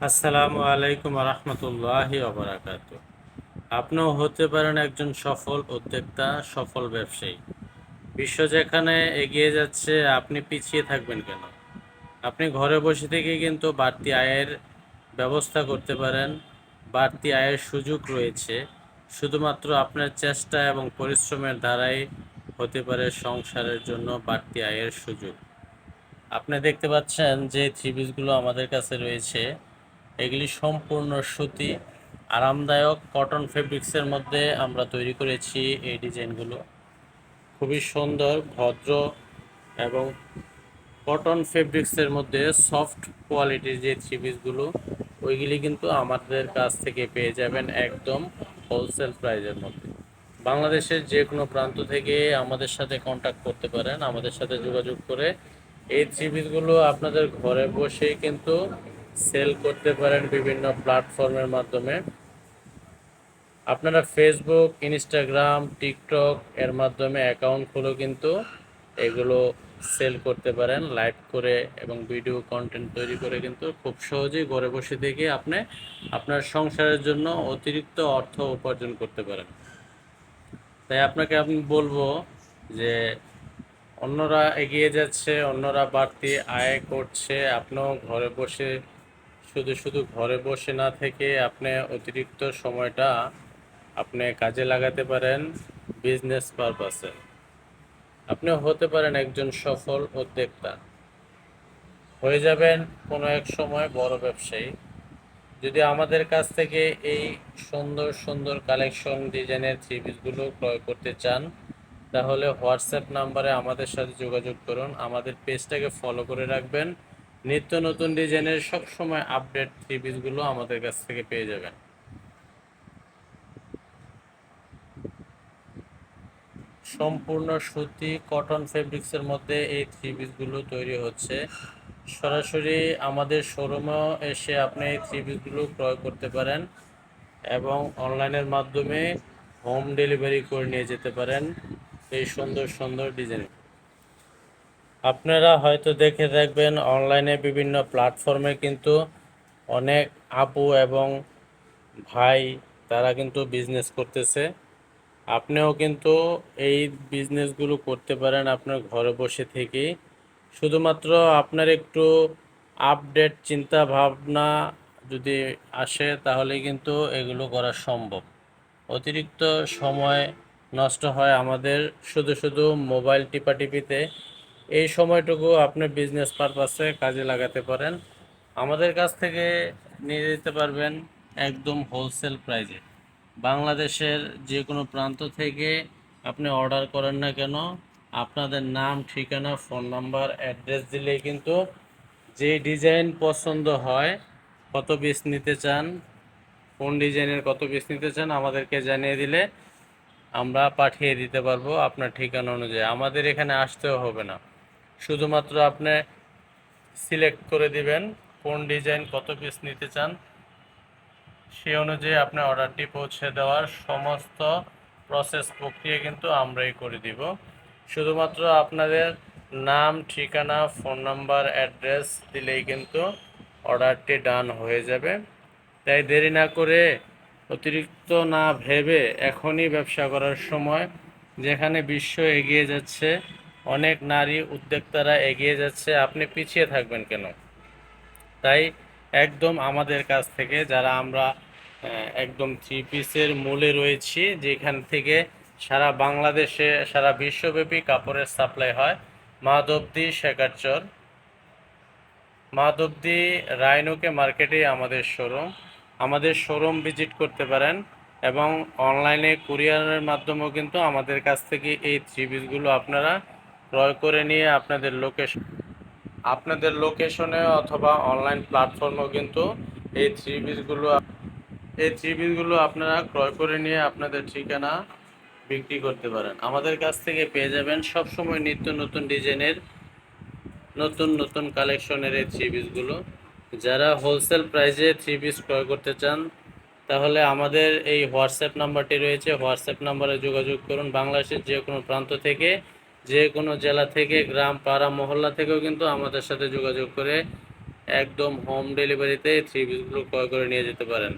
আসসালামু আলাইকুম রহমতুল্লাহি ওবরাকাতু। আপনিও হতে পারেন একজন সফল উদ্যোক্তা, সফল ব্যবসায়ী। বিশ্ব যেখানে এগিয়ে যাচ্ছে, আপনি পিছিয়ে থাকবেন কেন? আপনি ঘরে বসে থেকে কিন্তু বাড়তি আয়ের ব্যবস্থা করতে পারেন। বাড়তি আয়ের সুযোগ রয়েছে। শুধুমাত্র আপনার চেষ্টা এবং পরিশ্রমের দ্বারাই হতে পারে সংসারের জন্য বাড়তি আয়ের সুযোগ। আপনি দেখতে পাচ্ছেন যে থ্রি পিসগুলো আমাদের কাছে রয়েছে, এগুলি সম্পূর্ণ সুতি, আরামদায়ক কটন ফেব্রিক্সের মধ্যে আমরা তৈরি করেছি। এই ডিজাইনগুলো খুবই সুন্দর, ভদ্র এবং কটন ফেব্রিক্সের মধ্যে সফট কোয়ালিটির যে থ্রি পিসগুলো, ওইগুলি কিন্তু আমাদের কাছ থেকে পেয়ে যাবেন একদম হোলসেল প্রাইজের মধ্যে। বাংলাদেশের যে কোনো প্রান্ত থেকে আমাদের সাথে কন্ট্যাক্ট করতে পারেন, আমাদের সাথে যোগাযোগ করে এই থ্রি পিসগুলো আপনাদের ঘরে বসেই কিন্তু সেল করতে পারেন বিভিন্ন প্ল্যাটফর্মের মাধ্যমে। আপনারা ফেসবুক, ইনস্টাগ্রাম, টিকটক এর মাধ্যমে অ্যাকাউন্ট খুলেও কিন্তু এগুলো সেল করতে পারেন লাইভ করে, এবং ভিডিও কন্টেন্ট তৈরি করে কিন্তু খুব সহজেই ঘরে বসে থেকে আপনি আপনার সংসারের জন্য অতিরিক্ত অর্থ উপার্জন করতে পারেন। তাই আপনাকে আমি বলবো যে অন্যরা এগিয়ে যাচ্ছে, অন্যরা বাড়তি আয় করছে, আপনিও ঘরে বসে শুধু শুধু ঘরে বসে না থেকে আপনি অতিরিক্ত সময়টা আপনি কাজে লাগাতে পারেন বিজনেস পারপাসে। আপনিও হতে পারেন একজন সফল উদ্যোক্তা, হয়ে যাবেন কোনো এক সময় বড় ব্যবসায়ী। যদি আমাদের কাছ থেকে এই সুন্দর সুন্দর কালেকশন ডিজাইনের থ্রি পিসগুলো ক্রয় করতে চান, তাহলে হোয়াটসঅ্যাপ নাম্বারে আমাদের সাথে যোগাযোগ করুন, আমাদের পেজটাকে ফলো করে রাখবেন। নিত্য নতুন ডিজাইনের সবসময় আপডেট থ্রি পিসগুলো আমাদের কাছ থেকে পেয়ে যাবেন। সম্পূর্ণ সুতি কটন ফেব্রিক্সের মধ্যে এই থ্রি পিসগুলো তৈরি হচ্ছে। সরাসরি আমাদের শোরুমেও এসে আপনি এই থ্রি পিসগুলো ক্রয় করতে পারেন, এবং অনলাইনের মাধ্যমে হোম ডেলিভারি করে নিয়ে যেতে পারেন এই সুন্দর সুন্দর ডিজাইন। আপনারা হয়তো দেখে থাকবেন অনলাইনে বিভিন্ন প্ল্যাটফর্মে কিন্তু অনেক আপু এবং ভাই তারা কিন্তু বিজনেস করতেছে। আপনিও কিন্তু এই বিজনেসগুলো করতে পারেন আপনার ঘরে বসে থেকেই। শুধুমাত্র আপনার একটু আপডেট চিন্তা ভাবনা যদি আসে, তাহলে কিন্তু এগুলো করা সম্ভব। অতিরিক্ত সময় নষ্ট হয় আমাদের শুধু শুধু মোবাইল টিপাটিপিতে। এই সময়টুকু আপনি বিজনেস পারপাসে কাজে লাগাতে পারেন। আমাদের কাছ থেকে নিয়ে যেতে পারবেন একদম হোলসেল প্রাইজে। বাংলাদেশের যে কোনো প্রান্ত থেকে আপনি অর্ডার করেন না কেন, আপনাদের নাম, ঠিকানা, ফোন নাম্বার, অ্যাড্রেস দিলেই কিন্তু যে ডিজাইন পছন্দ হয়, কত পিস নিতে চান, কোন ডিজাইনের কত পিস নিতে চান আমাদেরকে জানিয়ে দিলে আমরা পাঠিয়ে দিতে পারবো আপনার ঠিকানা অনুযায়ী। আমাদের এখানে আসতেও হবে না, শুধুমাত্র আপনি সিলেক্ট করে দিবেন কোন ডিজাইন কত পিস নিতে চান, সেই অনুযায়ী আপনার অর্ডারটি পৌঁছে দেওয়ার সমস্ত প্রসেস প্রক্রিয়া কিন্তু আমরাই করে দিব। শুধুমাত্র আপনাদের নাম, ঠিকানা, ফোন নাম্বার, অ্যাড্রেস দিলেই কিন্তু অর্ডারটি ডান হয়ে যাবে। তাই দেরি না করে, অতিরিক্ত না ভেবে এখনই ব্যবসা করার সময়। যেখানে বিশ্ব এগিয়ে যাচ্ছে, অনেক নারী উদ্যোক্তারা এগিয়ে যাচ্ছে, আপনি পিছিয়ে থাকবেন কেন? তাই একদম আমাদের কাছ থেকে যারা আমরা একদম থ্রি পিসের মূলে রয়েছি, যেখান থেকে সারা বাংলাদেশে, সারা বিশ্বব্যাপী কাপড়ের সাপ্লাই হয়, মাধবদী শেখারচর, মাধবদী রায়নুকে মার্কেটে আমাদের শোরুম। আমাদের শোরুম ভিজিট করতে পারেন, এবং অনলাইনে কুরিয়ারের মাধ্যমেও কিন্তু আমাদের কাছ থেকে এই থ্রি পিসগুলো আপনারা ক্রয় করে নিয়ে আপনাদের লোকেশনে অথবা অনলাইন প্ল্যাটফর্মেও কিন্তু এই থ্রি পিসগুলো আপনারা ক্রয় করে নিয়ে আপনাদের ঠিকানা বিক্রি করতে পারেন। আমাদের কাছ থেকে পেয়ে যাবেন সবসময় নিত্য নতুন ডিজাইনের, নতুন নতুন কালেকশনের এই থ্রি পিসগুলো। যারা হোলসেল প্রাইসে থ্রি পিস ক্রয় করতে চান, তাহলে আমাদের এই হোয়াটসঅ্যাপ নাম্বারটি রয়েছে, হোয়াটসঅ্যাপ নাম্বারে যোগাযোগ করুন। বাংলাদেশের যে কোনো প্রান্ত থেকে, যে কোনো জেলা থেকে, গ্রাম, পাড়া, মহল্লা থেকেও কিন্তু আমাদের সাথে যোগাযোগ করে একদম হোম ডেলিভারিতে থ্রি পিসগুলো ক্রয় করে নিয়ে যেতে পারেন।